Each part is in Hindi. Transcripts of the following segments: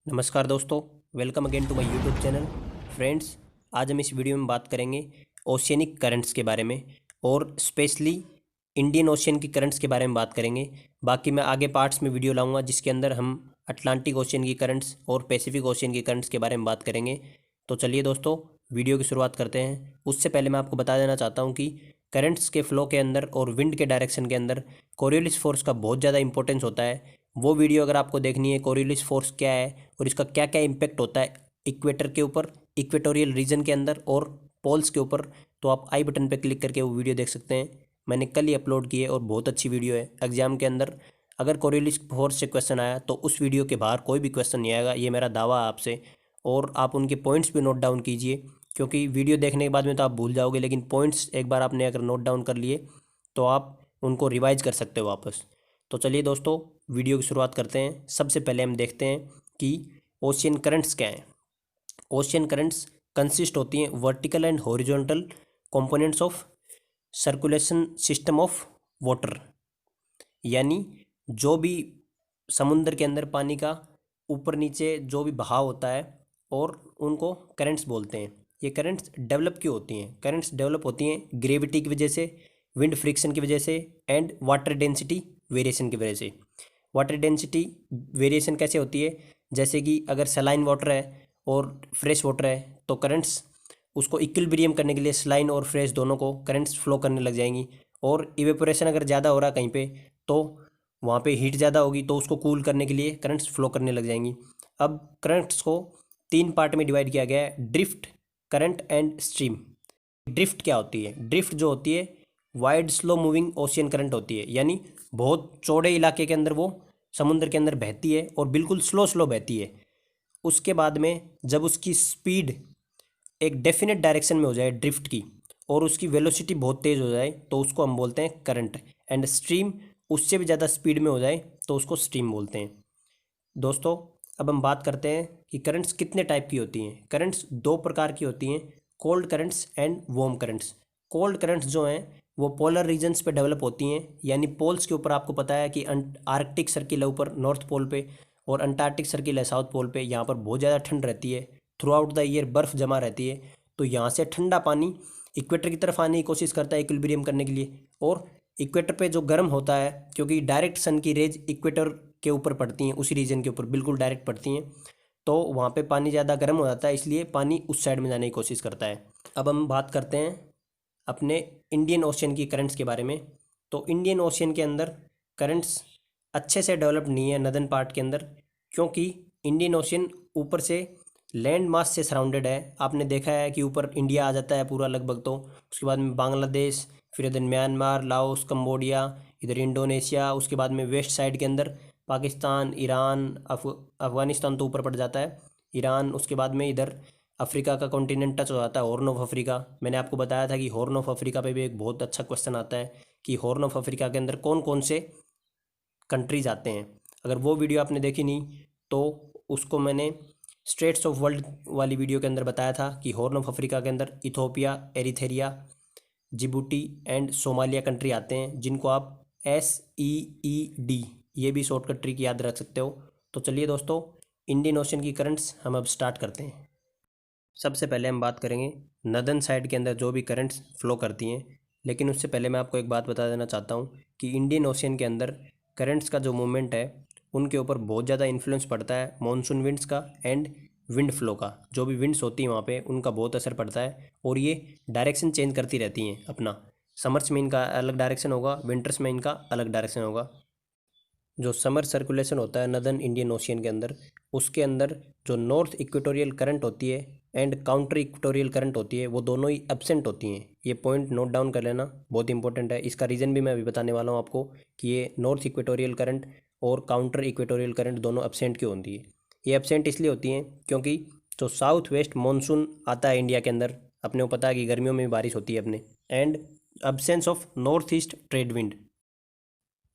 नमस्कार दोस्तों, welcome again to my YouTube channel. Friends, आज हम इस वीडियो में बात करेंगे ओशियनिक करंट्स के बारे में और स्पेशली इंडियन ओशियन की करंट्स के बारे में बात करेंगे। बाकी मैं आगे पार्ट्स में वीडियो लाऊंगा जिसके अंदर हम अटलांटिक ओशियन की करंट्स और पैसिफिक ओशियन की करंट्स के बारे में बात करेंगे। तो चलिए दोस्तों, वीडियो की शुरुआत करते हैं। उससे पहले मैं आपको बता देना चाहता हूँ कि करंट्स के फ्लो के अंदर और विंड के डायरेक्शन के अंदर कोरियोलिस फोर्स का बहुत ज़्यादा इंपॉर्टेंस होता है। वो वीडियो अगर आपको देखनी है कोरियोलिस फोर्स क्या है और इसका क्या क्या इम्पैक्ट होता है इक्वेटर के ऊपर, इक्वेटोरियल रीजन के अंदर और पोल्स के ऊपर, तो आप आई बटन पर क्लिक करके वो वीडियो देख सकते हैं। मैंने कल ही अपलोड की है और बहुत अच्छी वीडियो है। एग्जाम के अंदर अगर कोरियोलिस फोर्स से क्वेश्चन आया तो उस वीडियो के बाहर कोई भी क्वेश्चन नहीं आएगा, ये मेरा दावा है आपसे। और आप उनके पॉइंट्स भी नोट डाउन कीजिए, क्योंकि वीडियो देखने के बाद में तो आप भूल जाओगे, लेकिन पॉइंट्स एक बार आपने अगर नोट डाउन कर लिए तो आप उनको रिवाइज कर सकते हो वापस। तो चलिए दोस्तों, वीडियो की शुरुआत करते हैं। सबसे पहले हम देखते हैं कि ओशियन करंट्स क्या हैं। ओशियन करंट्स कंसिस्ट होती हैं vertical and horizontal components of circulation system of water, यानी जो भी समुद्र के अंदर पानी का ऊपर नीचे जो भी बहाव होता है और उनको करंट्स बोलते हैं। ये करंट्स डेवलप क्यों होती हैं? करंट्स डेवलप होती हैं ग्रेविटी की वजह से, विंड फ्रिक्शन की वजह से एंड वाटर डेंसिटी वेरिएशन की वजह से। वाटर डेंसिटी वेरिएशन कैसे होती है? जैसे कि अगर सलाइन वाटर है और फ्रेश वाटर है तो करंट्स उसको इक्विलिब्रियम करने के लिए सलाइन और फ्रेश दोनों को करंट्स फ्लो करने लग जाएंगी। और इवेपोरेशन अगर ज़्यादा हो रहा है कहीं पे तो वहाँ पे हीट ज़्यादा होगी तो उसको कूल करने के लिए करंट्स फ्लो करने लग जाएंगी। अब करंट्स को तीन पार्ट में डिवाइड किया गया है, drift, current and stream. Drift क्या होती है? ड्रिफ्ट जो होती है wide slow moving ocean current होती है, यानी बहुत चौड़े इलाके के अंदर वो समुद्र के अंदर बहती है और बिल्कुल स्लो स्लो बहती है। उसके बाद में जब उसकी स्पीड एक डेफिनेट डायरेक्शन में हो जाए ड्रिफ्ट की और उसकी वेलोसिटी बहुत तेज़ हो जाए तो उसको हम बोलते हैं करंट। एंड स्ट्रीम उससे भी ज़्यादा स्पीड में हो जाए तो उसको स्ट्रीम बोलते हैं। दोस्तों, अब हम बात करते हैं कि करंट्स कितने टाइप की होती हैं। करंट्स दो प्रकार की होती हैं, cold currents and warm currents. Cold currents जो हैं वो पोलर रीजन्स पे डेवलप होती हैं, यानी पोल्स के ऊपर। आपको पता है कि आर्कटिक सर्किल है ऊपर नॉर्थ पोल पे और अंटार्कटिक सर्किल है साउथ पोल पे। यहाँ पर बहुत ज़्यादा ठंड रहती है, थ्रू आउट द ईयर बर्फ़ जमा रहती है। तो यहाँ से ठंडा पानी इक्वेटर की तरफ आने की कोशिश करता है इक्विलिब्रियम करने के लिए, और इक्वेटर पे जो गर्म होता है, क्योंकि डायरेक्ट सन की रेज इक्वेटर के ऊपर पड़ती हैं, उसी रीजन के ऊपर बिल्कुल डायरेक्ट पड़ती हैं, तो वहाँ पे पानी ज़्यादा गर्म हो जाता है, इसलिए पानी उस साइड में जाने की कोशिश करता है। अब हम बात करते हैं अपने इंडियन ओशियन की करंट्स के बारे में। तो इंडियन ओशियन के अंदर करंट्स अच्छे से डेवलप नहीं है नदर्न पार्ट के अंदर, क्योंकि इंडियन ओशियन ऊपर से लैंड मास से सराउंडेड है। आपने देखा है कि ऊपर इंडिया आ जाता है पूरा लगभग, तो उसके बाद में बांग्लादेश, फिर इधर म्यांमार, लाओस, कंबोडिया, इधर इंडोनेशिया, उसके बाद में वेस्ट साइड के अंदर पाकिस्तान, ईरान, अफ़गानिस्तान तो ऊपर पड़ जाता है, ईरान। उसके बाद में इधर अफ्रीका का कॉन्टिनेंट टच हो जाता है, हॉर्न ऑफ अफ्रीका। मैंने आपको बताया था कि हॉर्न ऑफ अफ्रीका पे भी एक बहुत अच्छा क्वेश्चन आता है कि हॉर्न ऑफ अफ्रीका के अंदर कौन कौन से कंट्रीज आते हैं। अगर वो वीडियो आपने देखी नहीं तो उसको मैंने स्टेट्स ऑफ वर्ल्ड वाली वीडियो के अंदर बताया था कि हॉर्न ऑफ अफ्रीका के अंदर Ethiopia, Eritrea, Djibouti and Somalia country आते हैं, जिनको आप SEED ये भी शॉर्टकट ट्रिक याद रख सकते हो। तो चलिए दोस्तों, इंडियन ओशन की करंट्स हम अब स्टार्ट करते हैं। सबसे पहले हम बात करेंगे नदर्न साइड के अंदर जो भी करंट्स फ्लो करती हैं, लेकिन उससे पहले मैं आपको एक बात बता देना चाहता हूँ कि इंडियन ओशियन के अंदर करंट्स का जो मूवमेंट है उनके ऊपर बहुत ज़्यादा इन्फ्लुएंस पड़ता है मॉनसून विंड्स का एंड विंड फ्लो का। जो भी विंड्स होती हैं वहाँ पे उनका बहुत असर पड़ता है, और ये डायरेक्शन चेंज करती रहती हैं अपना। समर्स में इनका अलग डायरेक्शन होगा, विंटर्स में इनका अलग डायरेक्शन होगा। जो समर सर्कुलेशन होता है नदर्न इंडियन ओशियन के अंदर, उसके अंदर जो नॉर्थ इक्वेटोरियल करंट होती है एंड काउंटर इक्वेटोरियल करंट होती है वो दोनों ही एब्सेंट होती हैं। ये पॉइंट नोट डाउन कर लेना, बहुत इंपॉर्टेंट है। इसका रीज़न भी मैं अभी बताने वाला हूँ आपको कि ये नॉर्थ इक्वेटोरियल करंट और काउंटर इक्वेटोरियल करंट दोनों एब्सेंट क्यों होती है। ये एब्सेंट इसलिए होती हैं क्योंकि जो साउथ वेस्ट मानसून आता है इंडिया के अंदर, अपने को पता है कि गर्मियों में भी बारिश होती है अपने, and absence of north east trade wind,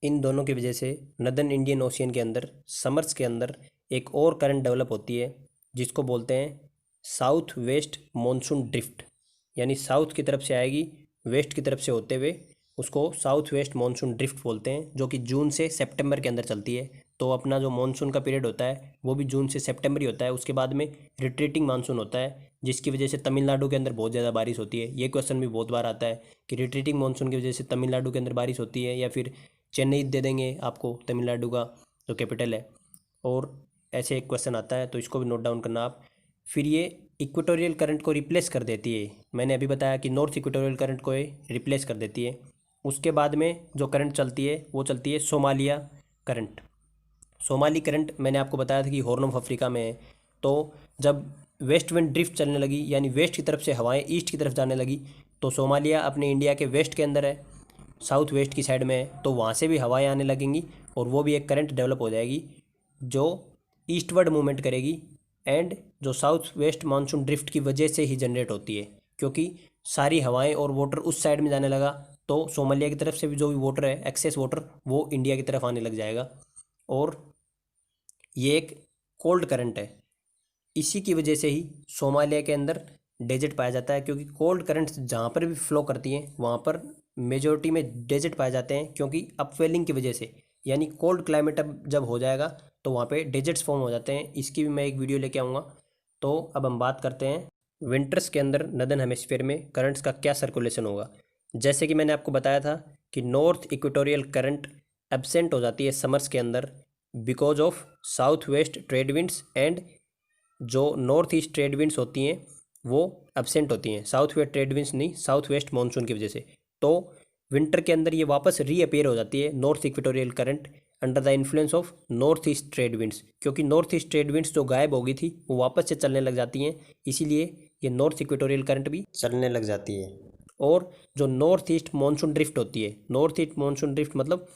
इन दोनों की वजह से नदर्न इंडियन ओशियन के अंदर समर्स के अंदर एक और करंट डेवलप होती है जिसको बोलते हैं साउथ वेस्ट मॉनसून ड्रिफ्ट। यानी साउथ की तरफ से आएगी, वेस्ट की तरफ से होते हुए, उसको साउथ वेस्ट मॉनसून ड्रिफ्ट बोलते हैं, जो कि जून से सितंबर के अंदर चलती है। तो अपना जो मानसून का पीरियड होता है वो भी जून से सितंबर ही होता है। उसके बाद में रिट्रीटिंग मानसून होता है, जिसकी वजह से तमिलनाडु के अंदर बहुत ज़्यादा बारिश होती है। ये क्वेश्चन भी बहुत बार आता है कि रिट्रीटिंग मानसून की वजह से तमिलनाडु के अंदर बारिश होती है, या फिर चेन्नई दे देंगे आपको तमिलनाडु का जो कैपिटल है। और ऐसे एक क्वेश्चन आता है, तो इसको भी नोट डाउन करना आप। फिर ये इक्वेटोरियल करंट को रिप्लेस कर देती है। मैंने अभी बताया कि नॉर्थ इक्वेटोरियल करंट को ये रिप्लेस कर देती है। उसके बाद में जो करंट चलती है वो चलती है सोमालिया करंट। सोमाली करंट मैंने आपको बताया था कि हॉर्न ऑफ अफ्रीका में है। तो जब वेस्ट विंड ड्रिफ्ट चलने लगी, यानी वेस्ट की तरफ से हवाएं ईस्ट की तरफ जाने लगी, तो सोमालिया अपने इंडिया के वेस्ट के अंदर है, साउथ वेस्ट की साइड में है, तो वहाँ से भी हवाएं आने लगेंगी और वो भी एक करंट डेवलप हो जाएगी जो ईस्टवर्ड मूवमेंट करेगी, एंड जो साउथ वेस्ट मानसून ड्रिफ्ट की वजह से ही जनरेट होती है, क्योंकि सारी हवाएं और वाटर उस साइड में जाने लगा, तो सोमालिया की तरफ से भी जो भी वाटर है, एक्सेस वाटर, वो इंडिया की तरफ आने लग जाएगा। और ये एक कोल्ड करंट है। इसी की वजह से ही सोमालिया के अंदर डेजर्ट पाया जाता है, क्योंकि कोल्ड करंट्स जहाँ पर भी फ्लो करती हैं वहाँ पर मेजोरिटी में डेजर्ट पाए जाते हैं, क्योंकि अपवेलिंग की वजह से, यानी कोल्ड क्लाइमेट अब जब हो जाएगा तो वहाँ पे डेजर्ट्स फॉर्म हो जाते हैं। इसकी भी मैं एक वीडियो लेके आऊँगा। तो अब हम बात करते हैं विंटर्स के अंदर नदर्न हेमिस्फीयर में करंट्स का क्या सर्कुलेशन होगा। जैसे कि मैंने आपको बताया था कि नॉर्थ इक्वेटोरियल करंट एब्सेंट हो जाती है समर्स के अंदर because of south west trade winds, and जो नॉर्थ ईस्ट ट्रेड विंड्स होती हैं वो एब्सेंट होती हैं, साउथ वेस्ट ट्रेड विंड्स नहीं, साउथ वेस्ट मानसून की वजह से। तो विंटर के अंदर ये वापस रीअपेयर हो जाती है north equatorial current under the influence of north east trade winds, क्योंकि नॉर्थ ईस्ट ट्रेड विंड्स जो गायब हो गई थी वो वापस से चलने लग जाती हैं, इसीलिए ये नॉर्थ इक्वेटोरियल करंट भी चलने लग जाती है। और जो नॉर्थ ईस्ट मानसून ड्रिफ्ट होती है, नॉर्थ ईस्ट मानसून ड्रिफ्ट मतलब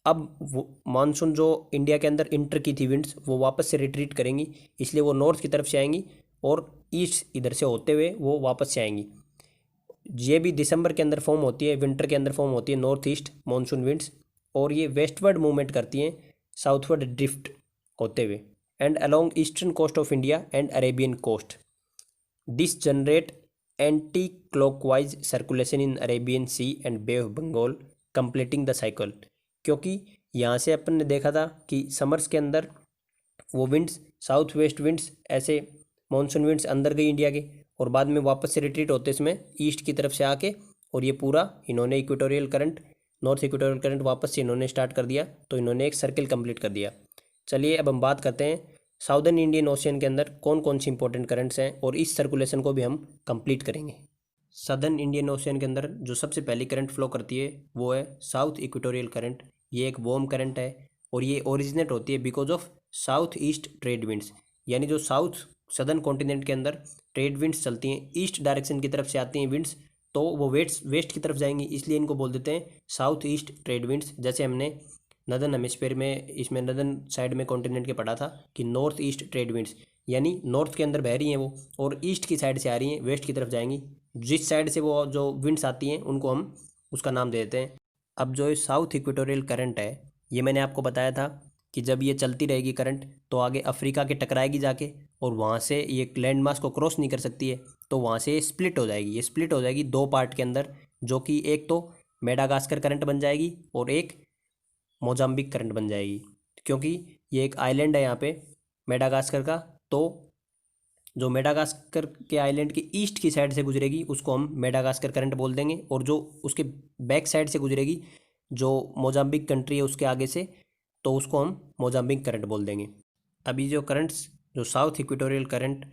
अब वो मानसून जो इंडिया के अंदर इंटर की थी विंड्स, वो वापस से रिट्रीट करेंगी, इसलिए वो नॉर्थ की तरफ से आएंगी और ईस्ट इधर से होते हुए वो वापस से आएंगी। ये भी दिसंबर के अंदर फॉर्म होती है, विंटर के अंदर फॉर्म होती है नॉर्थ ईस्ट मानसून विंड्स, और ये वेस्टवर्ड मूवमेंट करती हैं साउथवर्ड ड्रिफ्ट होते हुए and along eastern coast of India and Arabian coast. This generate anti clockwise circulation in Arabian sea and bay of Bengal completing the cycle. क्योंकि यहाँ से अपन ने देखा था कि समर्स के अंदर वो विंड्स, साउथ वेस्ट विंड्स, ऐसे मानसून विंड्स अंदर गई इंडिया के, और बाद में वापस से रिट्रीट होते इसमें ईस्ट की तरफ से आके, और ये पूरा इन्होंने equatorial current, north equatorial current वापस से इन्होंने स्टार्ट कर दिया, तो इन्होंने एक सर्किल कंप्लीट कर दिया। चलिए अब हम बात करते हैं साउदर्न इंडियन ओशियन के अंदर कौन कौन सी इंपॉर्टेंट करंट्स हैं, और इस सर्कुलेशन को भी हम कंप्लीट करेंगे। सदर्न इंडियन ओशियन के अंदर जो सबसे पहली करंट फ्लो करती है वो है साउथ इक्वेटोरियल करंट। ये एक वार्म करंट है और ये ओरिजिनेट होती है because of south east trade winds, यानी जो साउथ सदर्न कॉन्टिनेंट के अंदर ट्रेड विंड्स चलती हैं, ईस्ट डायरेक्शन की तरफ से आती हैं विंड्स, तो वो वेस्ट की तरफ जाएंगी, इसलिए इनको बोल देते हैं साउथ ईस्ट ट्रेड विंड्स। जैसे हमने नदर्न हेमिस्फीयर में, इसमें नदर्न साइड में कॉन्टिनेंट के पढ़ा था कि नॉर्थ ईस्ट ट्रेड विंड्स, यानी नॉर्थ के अंदर बह रही हैं वो और ईस्ट की साइड से आ रही हैं, वेस्ट की तरफ जाएंगी। जिस साइड से वो जो विंड्स आती हैं उनको हम उसका नाम दे देते हैं। अब जो साउथ इक्वेटोरियल करंट है, ये मैंने आपको बताया था कि जब ये चलती रहेगी करंट तो आगे अफ्रीका के टकराएगी जाके, और वहाँ से ये लैंड मास को क्रॉस नहीं कर सकती है, तो वहाँ से स्प्लिट हो जाएगी। ये स्प्लिट हो जाएगी दो पार्ट के अंदर, जो कि एक तो मेडागास्कर करंट बन जाएगी और एक मोजाम्बिक करंट बन जाएगी, क्योंकि ये एक आइलैंड है यहाँ पे मेडागास्कर का। तो जो मेडागास्कर के आइलैंड के ईस्ट की साइड से गुजरेगी उसको हम मेडागास्कर करंट बोल देंगे, और जो उसके बैक साइड से गुजरेगी जो मोजाम्बिक कंट्री है उसके आगे से, तो उसको हम मोजाम्बिक करंट बोल देंगे। अभी जो करंट्स, जो साउथ इक्वेटोरियल करंट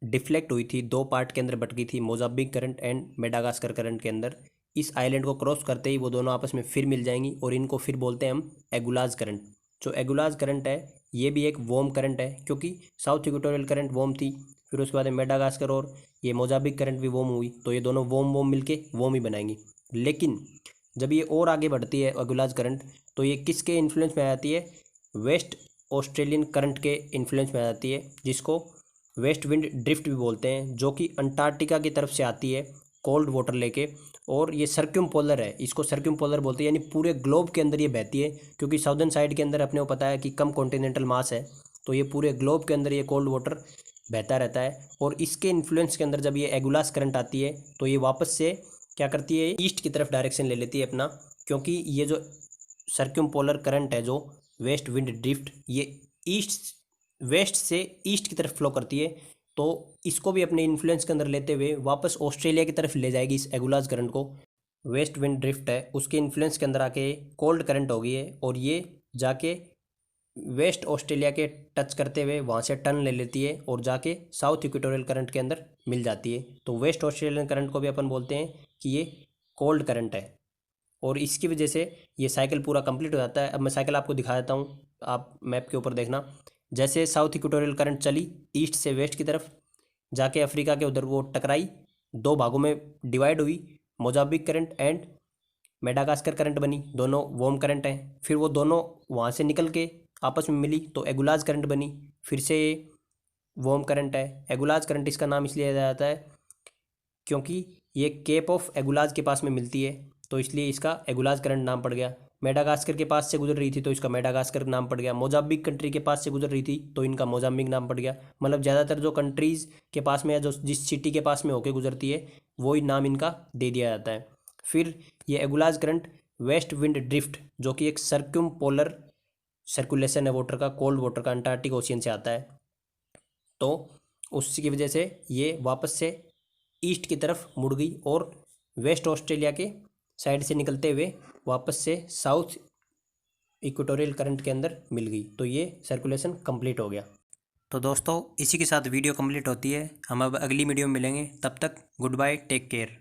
डिफ्लेक्ट हुई थी, दो पार्ट के अंदर बट गई थी, Mozambique current and Madagascar current के अंदर, इस आइलैंड को क्रॉस करते ही वो दोनों आपस में फिर मिल जाएंगी और इनको फिर बोलते हैं हम एगुलाज करंट। जो एगुलाज करंट है ये भी एक वार्म करंट है, क्योंकि साउथ इक्वेटोरियल करंट वार्म थी, फिर उसके बाद मेडागास्कर और ये मोजाम्बिक करंट भी वार्म हुई, तो ये दोनों वार्म मिलके वार्म ही बनाएंगी। लेकिन जब ये और आगे बढ़ती है एगुलाज करंट, तो ये किसके इन्फ्लुएंस में आ जाती है? वेस्ट ऑस्ट्रेलियन करंट के इन्फ्लुएंस में आ जाती है, जिसको वेस्ट विंड ड्रिफ्ट भी बोलते हैं, जो कि अंटार्कटिका की तरफ से आती है कोल्ड वाटर लेके, और ये सर्क्यूमपोलर है, इसको सर्क्यूमपोलर बोलते हैं, यानी पूरे ग्लोब के अंदर ये बहती है, क्योंकि साउदर्न साइड के अंदर अपने को पता है कि कम कॉन्टिनेंटल मास है, तो ये पूरे ग्लोब के अंदर ये कोल्ड वाटर बहता रहता है। और इसके इन्फ्लुएंस के अंदर जब ये एगुलास करंट आती है तो ये वापस से क्या करती है, ईस्ट की तरफ डायरेक्शन ले लेती है अपना, क्योंकि ये जो सर्क्यूमपोलर करंट है जो वेस्ट विंड ड्रिफ्ट, ये वेस्ट से ईस्ट की तरफ फ्लो करती है, तो इसको भी अपने इन्फ्लुएंस के अंदर लेते हुए वापस ऑस्ट्रेलिया की तरफ ले जाएगी इस एगुलाज करंट को। वेस्ट विंड ड्रिफ्ट है, उसके इन्फ्लुएंस के अंदर आके कोल्ड करंट हो गई है, और ये जाके वेस्ट ऑस्ट्रेलिया के टच करते हुए वहाँ से टर्न ले लेती है और जाके साउथ इक्वेटोरियल करंट के अंदर मिल जाती है। तो वेस्ट ऑस्ट्रेलियन करंट को भी अपन बोलते हैं कि ये कोल्ड करंट है, और इसकी वजह से ये साइकिल पूरा कंप्लीट हो जाता है। अब मैं साइकिल आपको दिखा देता हूँ, आप मैप के ऊपर देखना। जैसे साउथ इक्वेटोरियल करंट चली ईस्ट से वेस्ट की तरफ, जाके अफ्रीका के उधर वो टकराई, दो भागों में डिवाइड हुई, Mozambique current and Madagascar current बनी, दोनों वार्म करंट हैं। फिर वो दोनों वहाँ से निकल के आपस में मिली तो एगुलाज करंट बनी, फिर से वार्म करंट है। एगुलाज करंट इसका नाम इसलिए दिया जाता है क्योंकि ये केप ऑफ एगुलाज के पास में मिलती है, तो इसलिए इसका एगुलाज करंट नाम पड़ गया। मेडागास्कर के पास से गुजर रही थी तो इसका मेडागास्कर नाम पड़ गया। मोजाम्बिक कंट्री के पास से गुजर रही थी तो इनका मोजाम्बिक नाम पड़ गया। मतलब ज़्यादातर जो कंट्रीज़ के पास में या जो जिस सिटी के पास में होके गुजरती है वही नाम इनका दे दिया जाता है। फिर ये एगुलाज करंट वेस्ट विंड ड्रिफ्ट, जो कि एक सर्क्यूम पोलर सर्कुलेशन है वाटर का, कोल्ड वाटर का, अंटार्कटिक ओशियन से आता है, तो उसकी वजह से ये वापस से ईस्ट की तरफ मुड़ गई और वेस्ट ऑस्ट्रेलिया के साइड से निकलते हुए वापस से साउथ इक्वेटोरियल करंट के अंदर मिल गई, तो ये सर्कुलेशन कंप्लीट हो गया। तो दोस्तों इसी के साथ वीडियो कंप्लीट होती है। हम अब अगली वीडियो में मिलेंगे, तब तक गुड बाय, टेक केयर।